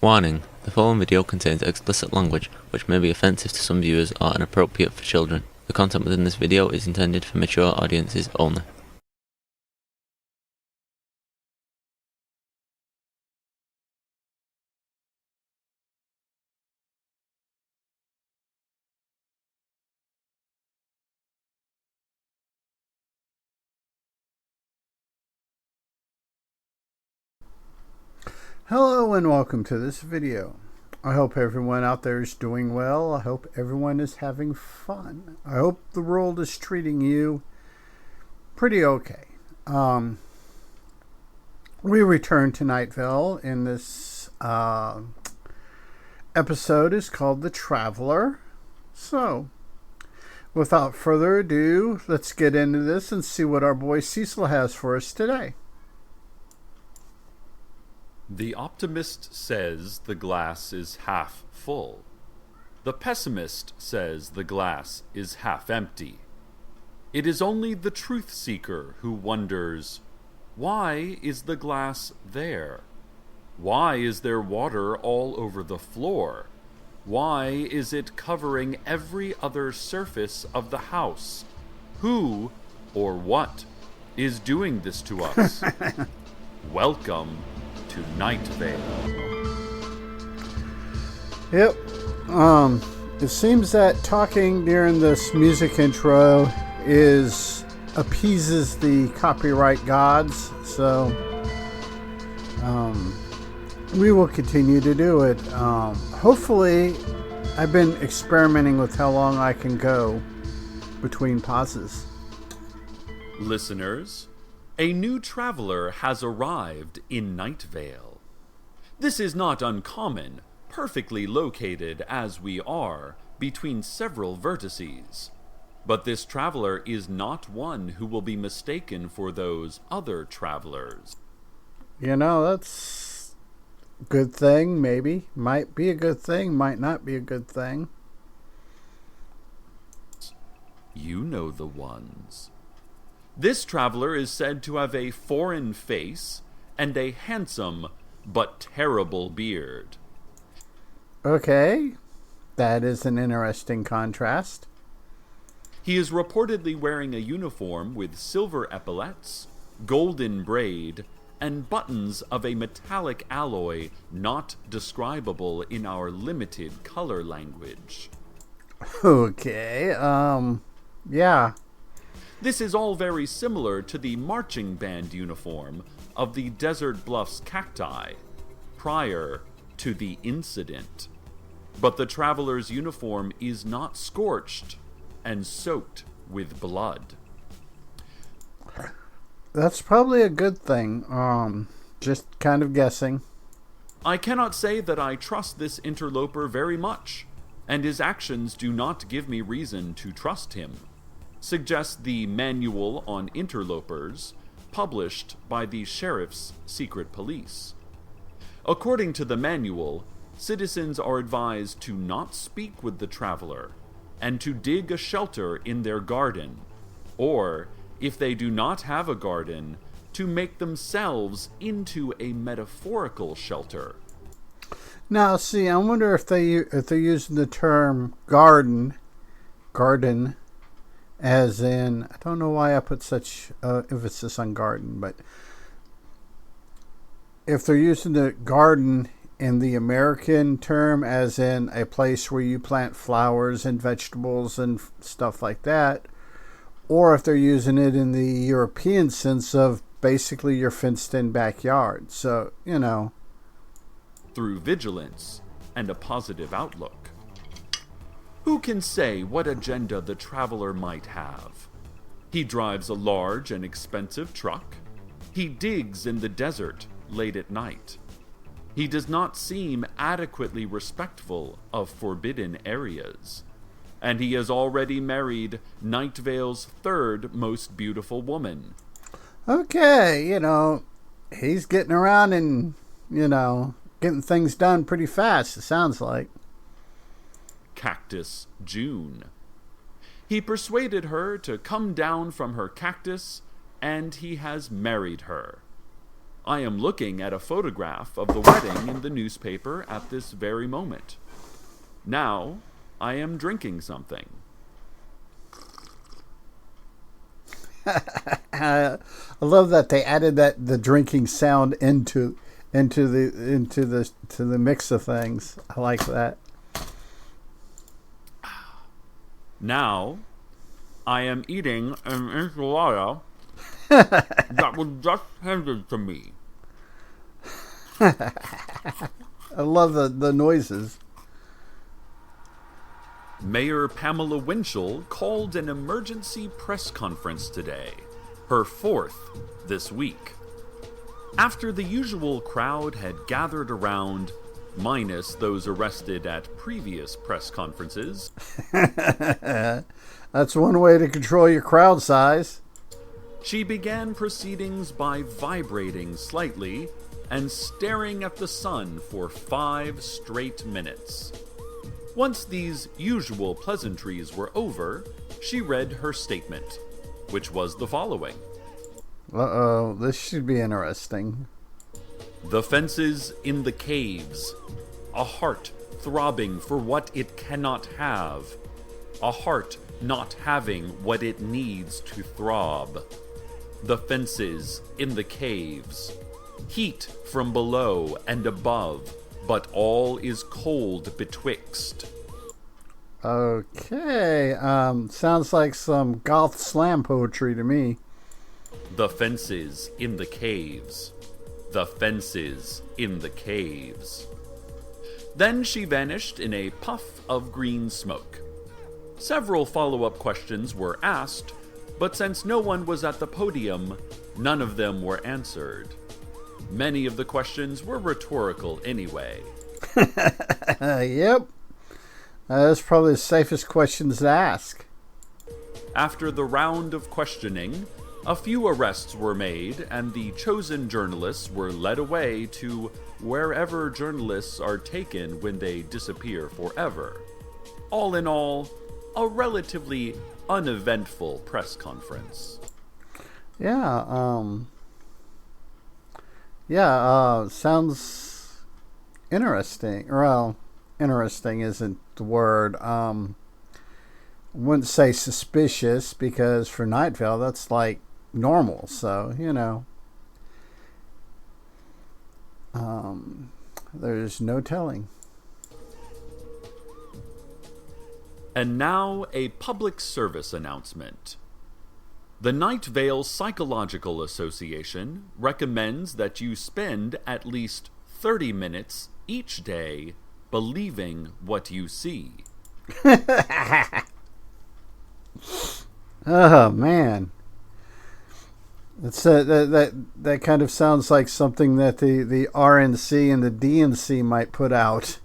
Warning: the following video contains explicit language which may be offensive to some viewers or inappropriate for children. The content within this video is intended for mature audiences only. Hello and welcome to this video. I hope everyone out there is doing well. I hope everyone is having fun. I hope the world is treating you pretty okay. We return to Night Vale, and this episode is called The Traveler. So, without further ado, let's get into this and see what our boy Cecil has for us today. The optimist says the glass is half full. The pessimist says the glass is half empty. It is only the truth seeker who wonders, why is the glass there? Why is there water all over the floor? Why is it covering every other surface of the house? Who or what is doing this to us? Welcome to Night Vale. Yep. It seems that talking during this music intro appeases the copyright gods, so we will continue to do it. Hopefully, I've been experimenting with how long I can go between pauses. Listeners, a new traveler has arrived in Night Vale. This is not uncommon, perfectly located as we are between several vertices. But this traveler is not one who will be mistaken for those other travelers. You know, that's a good thing, maybe. Might be a good thing, might not be a good thing. You know the ones. This traveler is said to have a foreign face and a handsome but terrible beard. Okay, that is an interesting contrast. He is reportedly wearing a uniform with silver epaulets, golden braid, and buttons of a metallic alloy not describable in our limited color language. Okay, yeah. This is all very similar to the marching band uniform of the Desert Bluffs cacti prior to the incident. But the traveler's uniform is not scorched and soaked with blood. That's probably a good thing. Just kind of guessing. I cannot say that I trust this interloper very much, and his actions do not give me reason to trust him, suggests the Manual on Interlopers, published by the Sheriff's Secret Police. According to the manual, citizens are advised to not speak with the traveler, and to dig a shelter in their garden, or, if they do not have a garden, to make themselves into a metaphorical shelter. Now, see, I wonder if they're using the term garden, as in, I don't know why I put such emphasis on garden, but if they're using the garden in the American term as in a place where you plant flowers and vegetables and stuff like that, or if they're using it in the European sense of basically your fenced-in backyard. So, you know. Through vigilance and a positive outlook. Who can say what agenda the traveler might have? He drives a large and expensive truck. He digs in the desert late at night. He does not seem adequately respectful of forbidden areas. And he has already married Night Vale's third most beautiful woman. Okay, you know, he's getting around and, you know, getting things done pretty fast, it sounds like. Cactus June. He persuaded her to come down from her cactus, and he has married her. I am looking at a photograph of the wedding in the newspaper at this very moment. Now, I am drinking something. I love that they added the drinking sound into the mix of things. I like that. Now, I am eating an enchilada that was just handed to me. I love the noises. Mayor Pamela Winchell called an emergency press conference today, her fourth this week. After the usual crowd had gathered around, minus those arrested at previous press conferences. That's one way to control your crowd size. She began proceedings by vibrating slightly and staring at the sun for 5 straight minutes. Once these usual pleasantries were over, she read her statement, which was the following. Uh-oh, this should be interesting. The fences in the caves. A heart throbbing for what it cannot have. A heart not having what it needs to throb. The fences in the caves. Heat from below and above, but all is cold betwixt. Okay, sounds like some goth slam poetry to me. The fences in the caves. The fences in the caves. Then she vanished in a puff of green smoke. Several follow-up questions were asked, but since no one was at the podium, none of them were answered. Many of the questions were rhetorical anyway. Yep. That's probably the safest questions to ask. After the round of questioning, a few arrests were made, and the chosen journalists were led away to wherever journalists are taken when they disappear forever. All in all, a relatively uneventful press conference. Sounds interesting. Well, interesting isn't the word. I wouldn't say suspicious, because for Night Vale, that's like normal. So, there's no telling. And now a public service announcement. The Night Vale Psychological Association recommends that you spend at least 30 minutes each day believing what you see. Oh man, it's that kind of sounds like something that the RNC and the DNC might put out.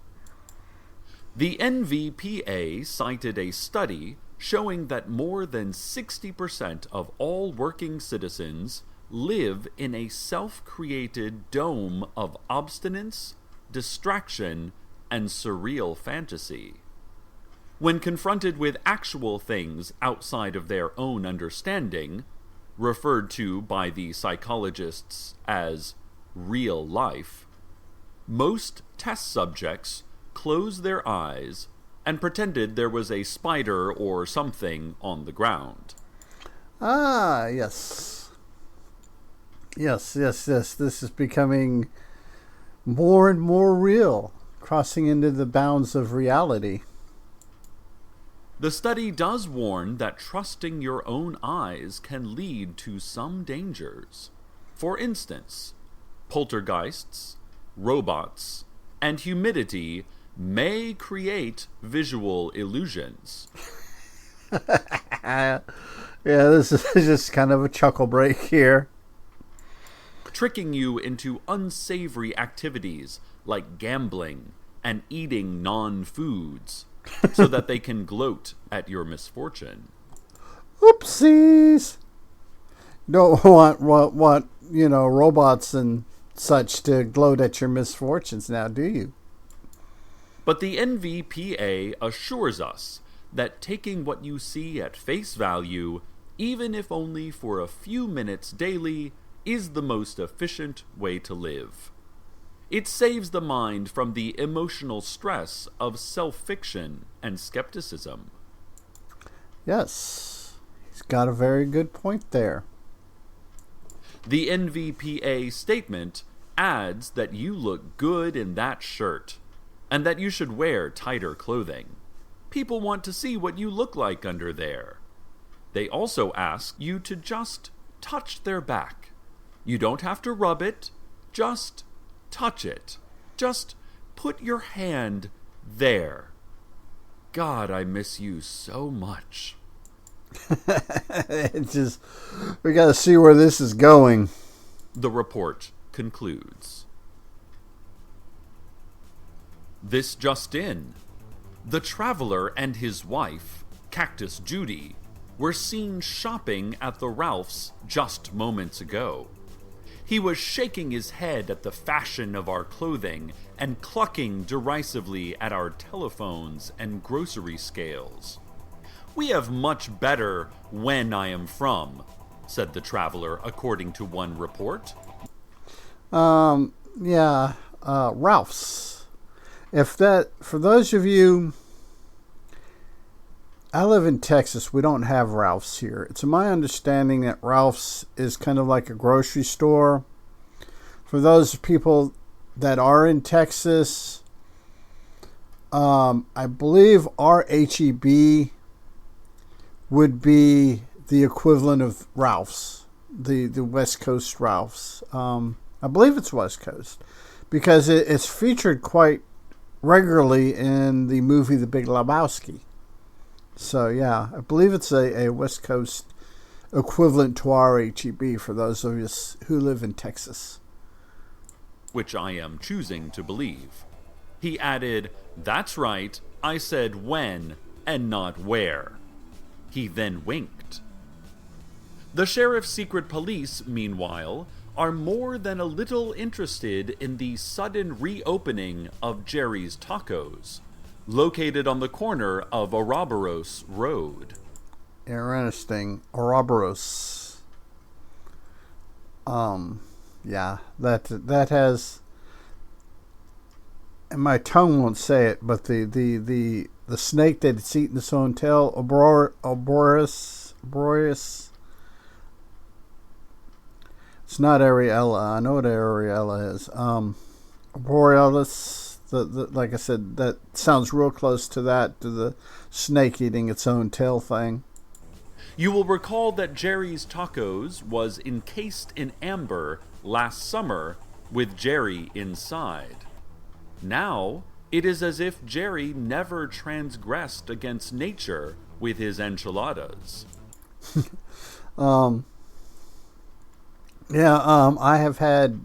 The NVPA cited a study showing that more than 60% of all working citizens live in a self-created dome of obstinance, distraction, and surreal fantasy. When confronted with actual things outside of their own understanding, referred to by the psychologists as real life, most test subjects closed their eyes and pretended there was a spider or something on the ground. Ah, yes. Yes. This is becoming more and more real, crossing into the bounds of reality. The study does warn that trusting your own eyes can lead to some dangers. For instance, poltergeists, robots, and humidity may create visual illusions. Yeah, this is just kind of a chuckle break here. Tricking you into unsavory activities like gambling and eating non-foods so that they can gloat at your misfortune. Oopsies! Don't want robots and such to gloat at your misfortunes now, do you? But the NVPA assures us that taking what you see at face value, even if only for a few minutes daily, is the most efficient way to live. It saves the mind from the emotional stress of self-fiction and skepticism. Yes, he's got a very good point there. The NVPA statement adds that you look good in that shirt, and that you should wear tighter clothing. People want to see what you look like under there. They also ask you to just touch their back. You don't have to rub it, just touch it. Just put your hand there. God, I miss you so much. It's just, we got to see where this is going. The report concludes. This just in. The traveler and his wife, Cactus Judy, were seen shopping at the Ralph's just moments ago. He was shaking his head at the fashion of our clothing and clucking derisively at our telephones and grocery scales. "We have much better when I am from," said the traveler, according to one report. Ralph's. For those of you, I live in Texas. We don't have Ralph's here. It's my understanding that Ralph's is kind of like a grocery store. For those people that are in Texas, I believe our HEB would be the equivalent of Ralph's, the West Coast Ralph's. I believe it's West Coast because it's featured quite regularly in the movie The Big Lebowski. So yeah, I believe it's a West Coast equivalent to our HEB for those of us who live in Texas. Which I am choosing to believe. He added, "That's right, I said when and not where." He then winked. The sheriff's secret police, meanwhile, are more than a little interested in the sudden reopening of Jerry's Tacos, located on the corner of Ouroboros Road. Interesting. Ouroboros. Yeah, that has, and my tongue won't say it, but the snake that's eating its own tail, Ouroboros. It's not Ariella. I know what Ariella is. Borealis. Like I said, that sounds real close to that, to the snake eating its own tail thing. You will recall that Jerry's Tacos was encased in amber last summer with Jerry inside. Now, it is as if Jerry never transgressed against nature with his enchiladas. I have had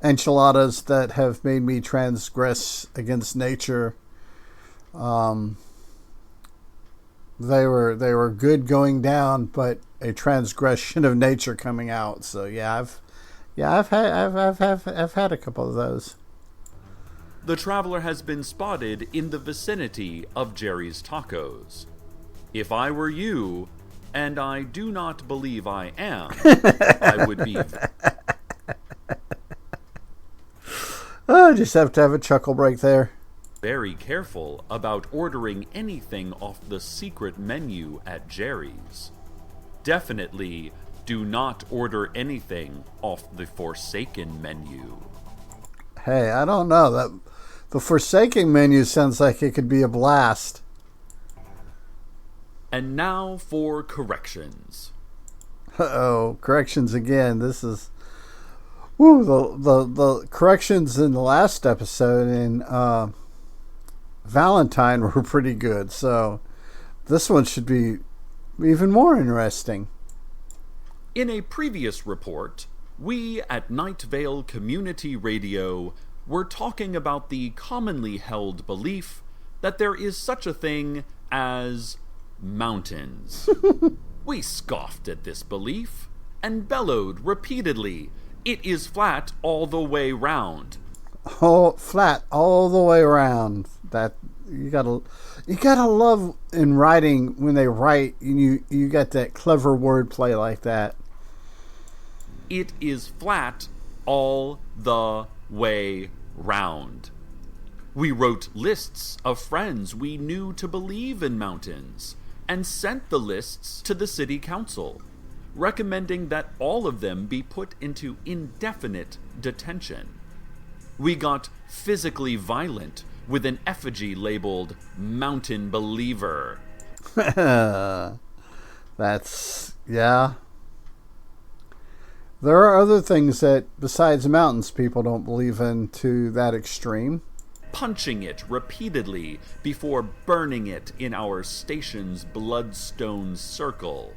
enchiladas that have made me transgress against nature. They were good going down, but a transgression of nature coming out. So I've had a couple of those. The traveler has been spotted in the vicinity of Jerry's Tacos. If I were you, and I do not believe I am, I would be... I just have to have a chuckle break there. Very careful about ordering anything off the secret menu at Jerry's. Definitely do not order anything off the Forsaken menu. Hey, I don't know. The Forsaken menu sounds like it could be a blast. And now for corrections. Uh-oh, corrections again. This is... Woo, the corrections in the last episode in Valentine were pretty good, so this one should be even more interesting. In a previous report, we at Night Vale Community Radio were talking about the commonly held belief that there is such a thing as mountains. We scoffed at this belief and bellowed repeatedly, "It is flat all the way round." Oh, flat all the way around. That you gotta love in writing when they write and you got that clever wordplay like that. It is flat all the way round. We wrote lists of friends we knew to believe in mountains and sent the lists to the city council, recommending that all of them be put into indefinite detention. We got physically violent with an effigy labeled Mountain Believer. That's, yeah. There are other things that, besides mountains, people don't believe in to that extreme. Punching it repeatedly before burning it in our station's bloodstone circle.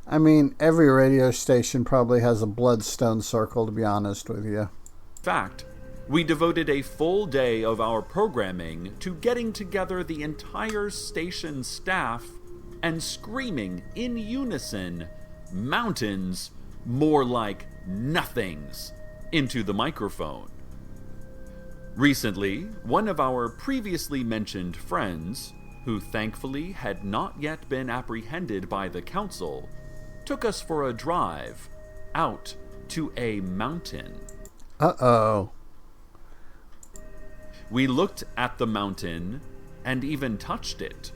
I mean, every radio station probably has a bloodstone circle, to be honest with you. In fact, we devoted a full day of our programming to getting together the entire station staff and screaming in unison, "Mountains, more like nothings," into the microphone. Recently, one of our previously mentioned friends, who thankfully had not yet been apprehended by the council, took us for a drive out to a mountain. Uh-oh. We looked at the mountain and even touched it,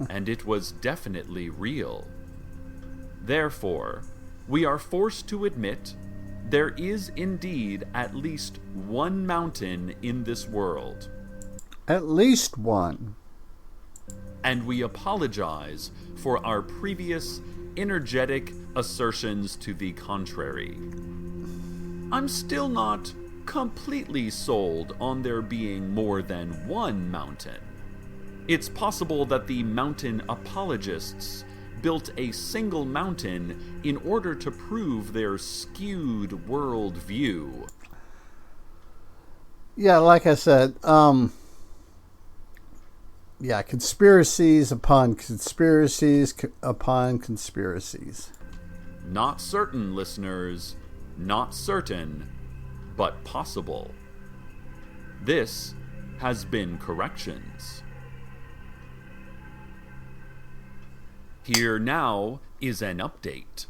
and it was definitely real. Therefore, we are forced to admit there is indeed at least one mountain in this world. At least one. And we apologize for our previous energetic assertions to the contrary. I'm still not completely sold on there being more than one mountain. It's possible that the mountain apologists built a single mountain in order to prove their skewed worldview. Yeah, like I said, conspiracies upon conspiracies upon conspiracies. Not certain, listeners. Not certain, but possible. This has been Corrections. Here now is an update.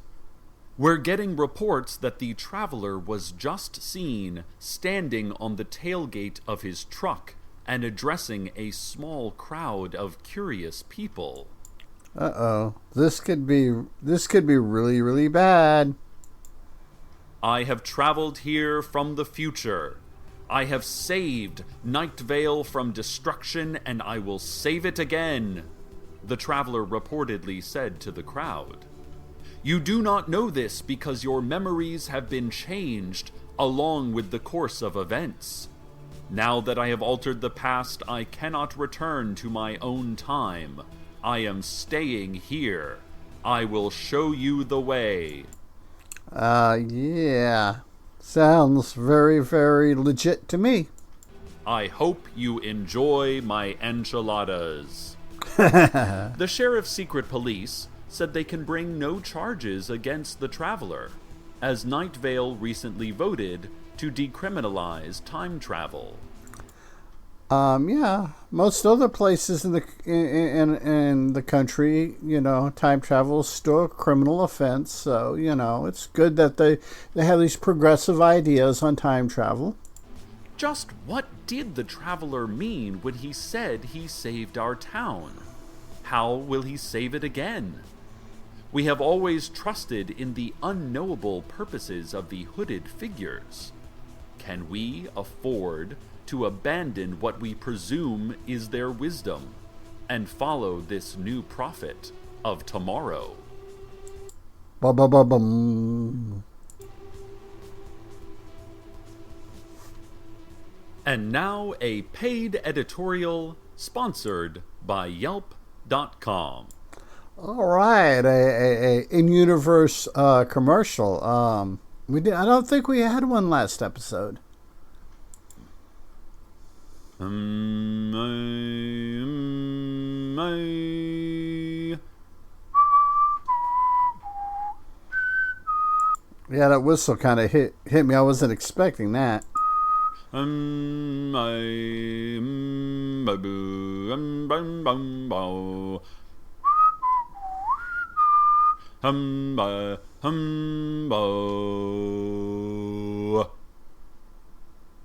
We're getting reports that the traveler was just seen standing on the tailgate of his truck and addressing a small crowd of curious people. Uh-oh. This could be really, really bad. I have traveled here from the future. I have saved Night Vale from destruction, and I will save it again, the traveler reportedly said to the crowd. You do not know this because your memories have been changed along with the course of events. Now that I have altered the past, I cannot return to my own time. I am staying here. I will show you the way. Yeah. Sounds very, very legit to me. I hope you enjoy my enchiladas. The sheriff's secret police said they can bring no charges against the traveler, as Night Vale recently voted to decriminalize time travel. Yeah, most other places in the country, time travel is still a criminal offense. So, it's good that they have these progressive ideas on time travel. Just what did the traveler mean when he said he saved our town? How will he save it again? We have always trusted in the unknowable purposes of the hooded figures. Can we afford to abandon what we presume is their wisdom and follow this new prophet of tomorrow? Ba-ba-ba-bum. And now a paid editorial sponsored by Yelp.com. All right, a in-universe commercial. I don't think we had one last episode. Yeah, that whistle kind of hit me. I wasn't expecting that. Humbo.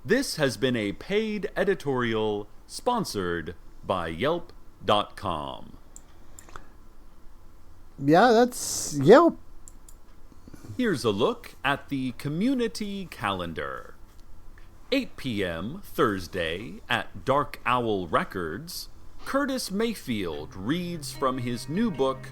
This has been a paid editorial sponsored by Yelp.com. Yeah, that's Yelp. Here's a look at the community calendar. 8 p.m. Thursday at Dark Owl Records, Curtis Mayfield reads from his new book,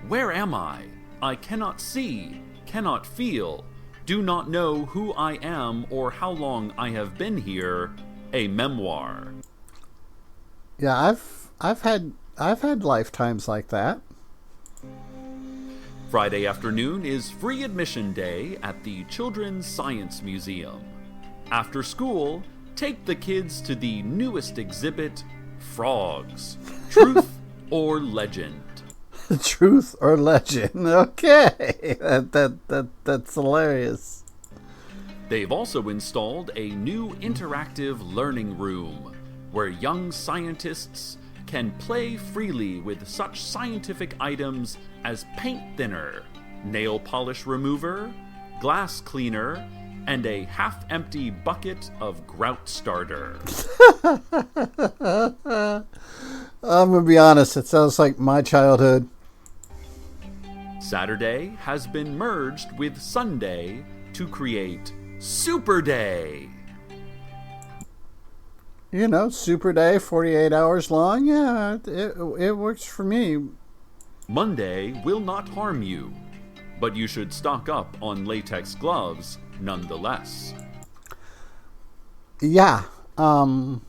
Where Am I? I Cannot See, Cannot Feel, Do Not Know Who I Am or How Long I Have Been Here, a memoir. Yeah, I've had lifetimes like that. Friday afternoon is free admission day at the Children's Science Museum. After school, take the kids to the newest exhibit, Frogs, Truth or Legend. Truth or legend? Okay, that's hilarious. They've also installed a new interactive learning room where young scientists can play freely with such scientific items as paint thinner, nail polish remover, glass cleaner, and a half-empty bucket of grout starter. I'm going to be honest, it sounds like my childhood. Saturday has been merged with Sunday to create Super Day. You know, super day, 48 hours long. Yeah, it works for me. Monday will not harm you, but you should stock up on latex gloves nonetheless. Yeah, I'll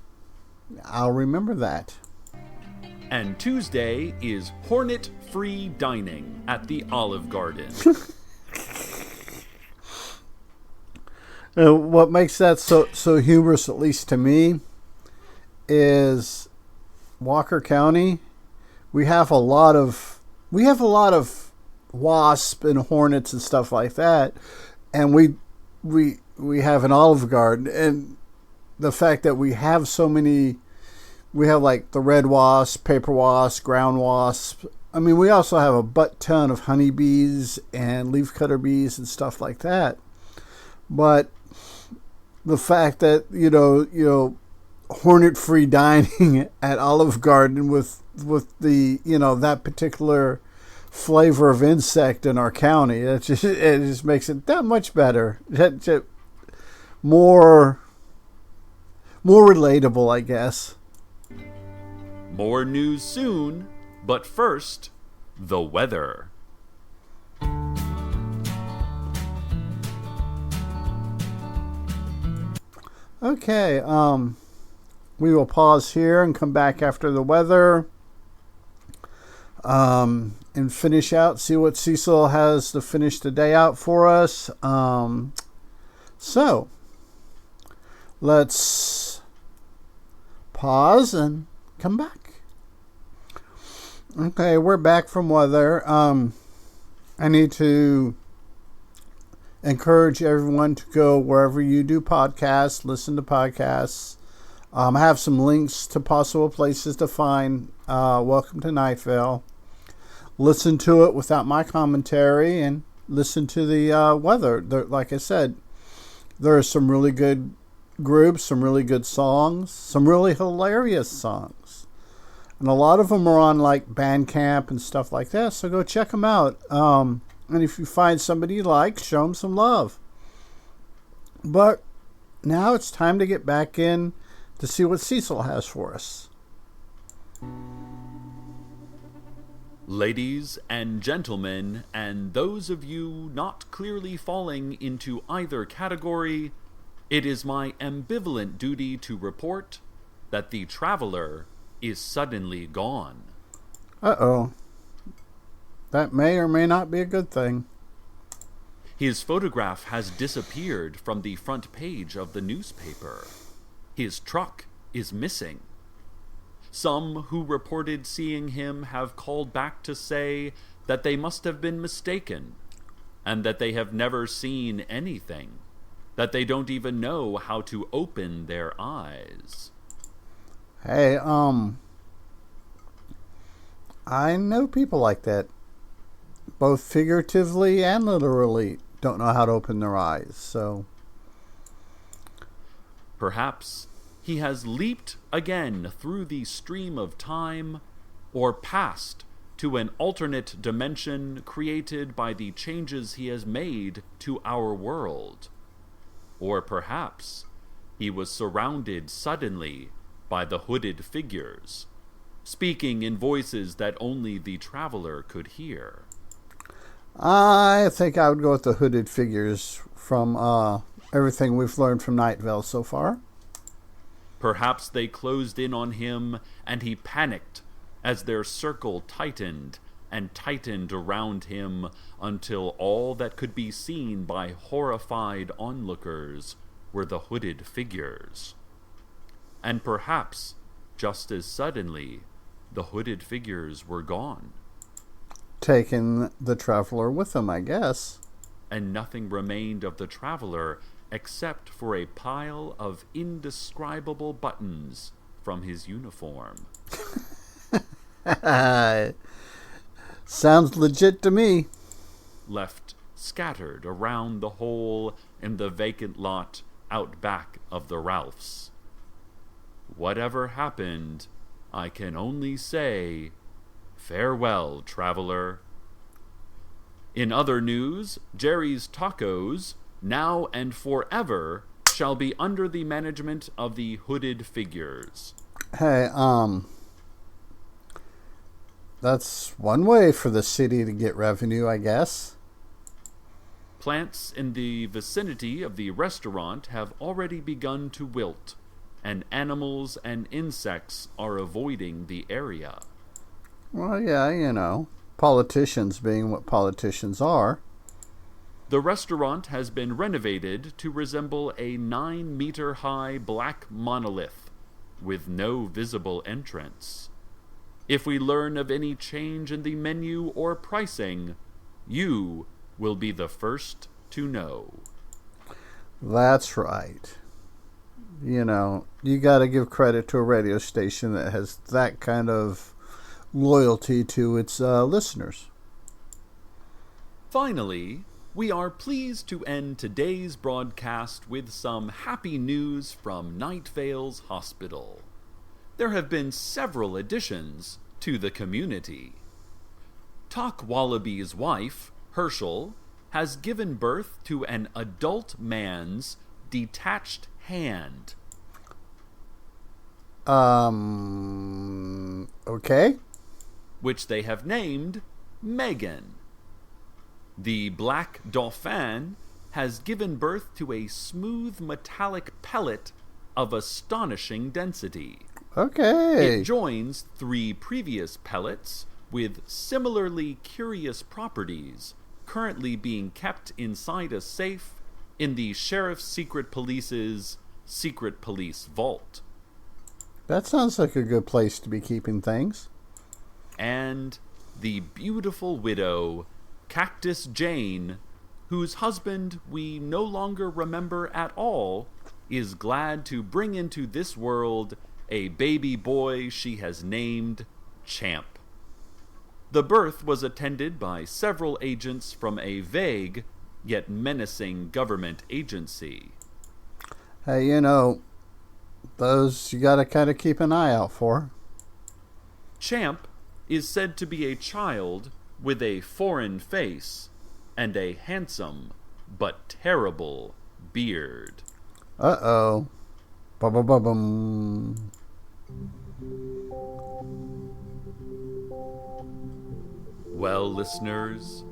remember that. And Tuesday is hornet-free dining at the Olive Garden. What makes that so humorous, at least to me, is Walker County. We have a lot of wasps and hornets and stuff like that, and we have an Olive Garden, and the fact that we have so many, we have like the red wasp, paper wasp, ground wasp. I mean, we also have a butt ton of honeybees and leafcutter bees and stuff like that. But the fact that you know hornet-free dining at Olive Garden with the that particular flavor of insect in our county, it just makes it that much better. More relatable, I guess. More news soon, but first, the weather. Okay, we will pause here and come back after the weather, and finish out, see what Cecil has to finish the day out for us. So, let's pause and come back. Okay, we're back from weather. I need to encourage everyone to go wherever you do podcasts, listen to podcasts. I have some links to possible places to find Welcome to Night Vale. Listen to it without my commentary and listen to the weather. Like I said, there are some really good groups, some really good songs, some really hilarious songs. And a lot of them are on like Bandcamp and stuff like that, so go check them out. And if you find somebody you like, show them some love. But now it's time to get back in to see what Cecil has for us. Ladies and gentlemen, and those of you not clearly falling into either category, it is my ambivalent duty to report that the traveler is suddenly gone. Uh-oh. That may or may not be a good thing. His photograph has disappeared from the front page of the newspaper. His truck is missing. Some who reported seeing him have called back to say that they must have been mistaken, and that they have never seen anything, that they don't even know how to open their eyes. Hey, I know people like that. both figuratively and literally, don't know how to open their eyes. So Perhaps he has leaped again through the stream of time, or passed to an alternate dimension created by the changes he has made to our world. Or perhaps he was surrounded suddenly by the hooded figures, speaking in voices that only the traveler could hear. I think I would go with the hooded figures from everything we've learned from Night Vale so far. Perhaps they closed in on him, and he panicked as their circle tightened and tightened around him until all that could be seen by horrified onlookers were the hooded figures. And perhaps, just as suddenly, the hooded figures were gone, Taking the traveler with them, I guess. and nothing remained of the traveler except for a pile of indescribable buttons from his uniform. Sounds legit to me. Left scattered around the hole in the vacant lot out back of the Ralphs. Whatever happened, I can only say, farewell, traveler. In other news, Jerry's Tacos, now and forever, shall be under the management of the hooded figures. Hey, that's one way for the city to get revenue, I guess. Plants in the vicinity of the restaurant have already begun to wilt, and animals and insects are avoiding the area. Well, yeah, you know, politicians being what politicians are. The restaurant has been renovated to resemble a 9-meter-high black monolith with no visible entrance. If we learn of any change in the menu or pricing, you will be the first to know. That's right. You know, you got to give credit to a radio station that has that kind of loyalty to its listeners. Finally, we are pleased to end today's broadcast with some happy news from Night Vale's hospital. There have been several additions to the community. Talk Wallaby's wife, Herschel, has given birth to an adult man's detached hand. Okay. Which they have named Megan. The Black Dauphin has given birth to a smooth metallic pellet of astonishing density. Okay. It joins 3 previous pellets with similarly curious properties currently being kept inside a safe in the Sheriff's Secret Police's Secret Police Vault. That sounds like a good place to be keeping things. And the beautiful widow, Cactus Jane, whose husband we no longer remember at all, is glad to bring into this world a baby boy she has named Champ. The birth was attended by several agents from a vague yet menacing government agency. Hey, you know, those you got to kind of keep an eye out for. Champ is said to be a child with a foreign face and a handsome but terrible beard. Uh-oh. Ba-ba-ba-bum. Well, listeners,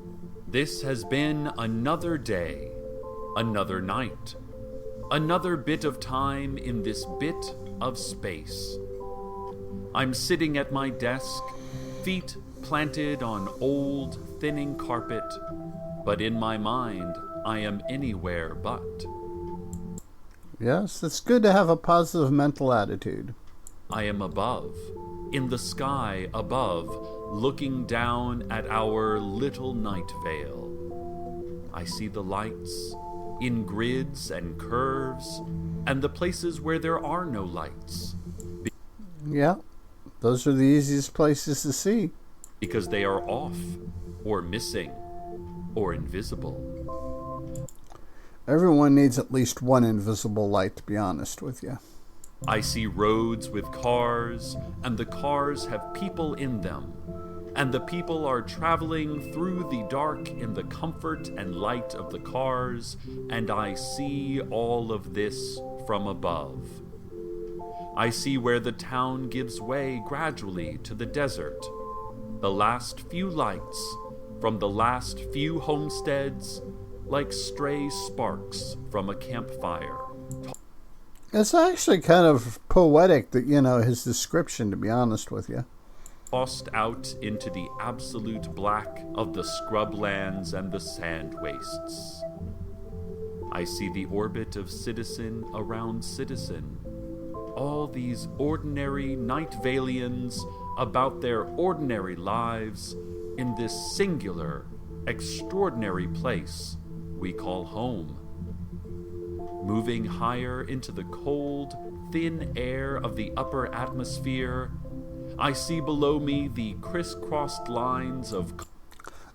this has been another day, another night, another bit of time in this bit of space. I'm sitting at my desk, feet planted on old, thinning carpet, but in my mind, I am anywhere but. Yes, it's good to have a positive mental attitude. I am above, in the sky above, looking down at our little Night Vale. I see the lights in grids and curves, and the places where there are no lights. Yeah, those are the easiest places to see. because they are off, or missing, or invisible. Everyone needs at least one invisible light, to be honest with you. I see roads with cars, and the cars have people in them, and the people are traveling through the dark in the comfort and light of the cars, and I see all of this from above. I see where the town gives way gradually to the desert, the last few lights from the last few homesteads, like stray sparks from a campfire. It's actually kind of poetic, that, his description, to be honest with you. Tossed out into the absolute black of the scrublands and the sand wastes. I see the orbit of citizen around citizen. All these ordinary Night Valians about their ordinary lives in this singular, extraordinary place we call home. Moving higher into the cold, thin air of the upper atmosphere, I see below me the crisscrossed lines of...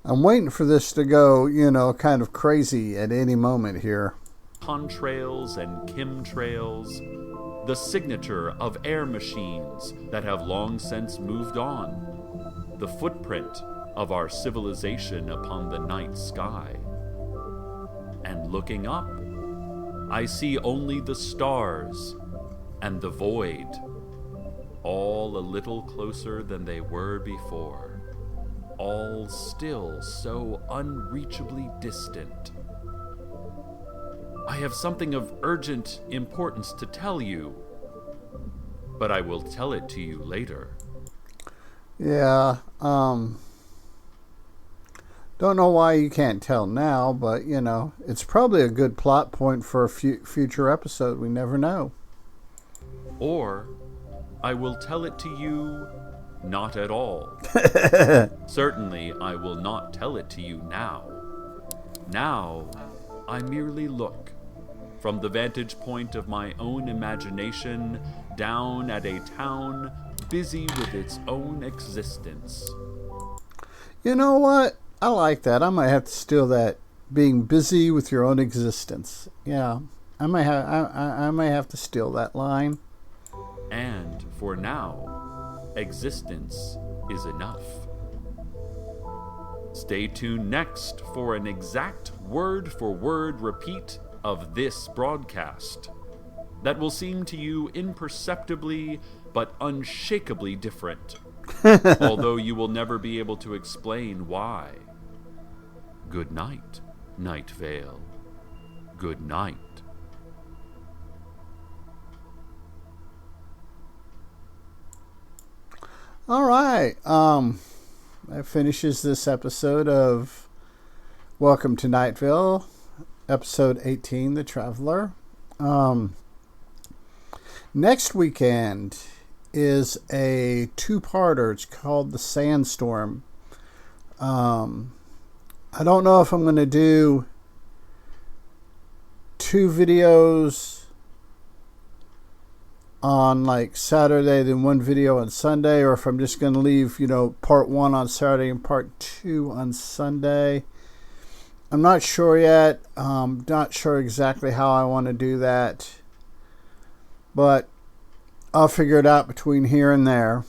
I'm waiting for this to go, kind of crazy at any moment here. contrails and chemtrails, the signature of air machines that have long since moved on, the footprint of our civilization upon the night sky. And looking up, I see only the stars and the void, all a little closer than they were before, all still so unreachably distant. I have something of urgent importance to tell you, but I will tell it to you later. Yeah, don't know why you can't tell now, but, it's probably a good plot point for a future episode. We never know. Or I will tell it to you not at all. Certainly, I will not tell it to you now. Now, I merely look, from the vantage point of my own imagination, down at a town busy with its own existence. You know what? I like that. I might have to steal that. Being busy with your own existence. Yeah, I might have to steal that line. And for now, existence is enough. Stay tuned next for an exact word-for-word repeat of this broadcast that will seem to you imperceptibly but unshakably different, although you will never be able to explain why. Good night, Night Vale. Good night. All right. That finishes this episode of Welcome to Nightville, episode 18, The Traveler. Next weekend is a two-parter. It's called The Sandstorm. I don't know if I'm going to do 2 videos on like Saturday, then 1 video on Sunday, or if I'm just going to leave, part 1 on Saturday and part 2 on Sunday. I'm not sure yet. Not sure exactly how I want to do that, but I'll figure it out between here and there.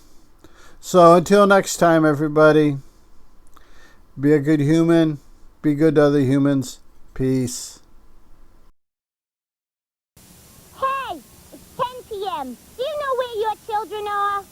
So until next time, everybody, be a good human, be good to other humans. Peace. Hey, it's 10 p.m. Do you know where your children are?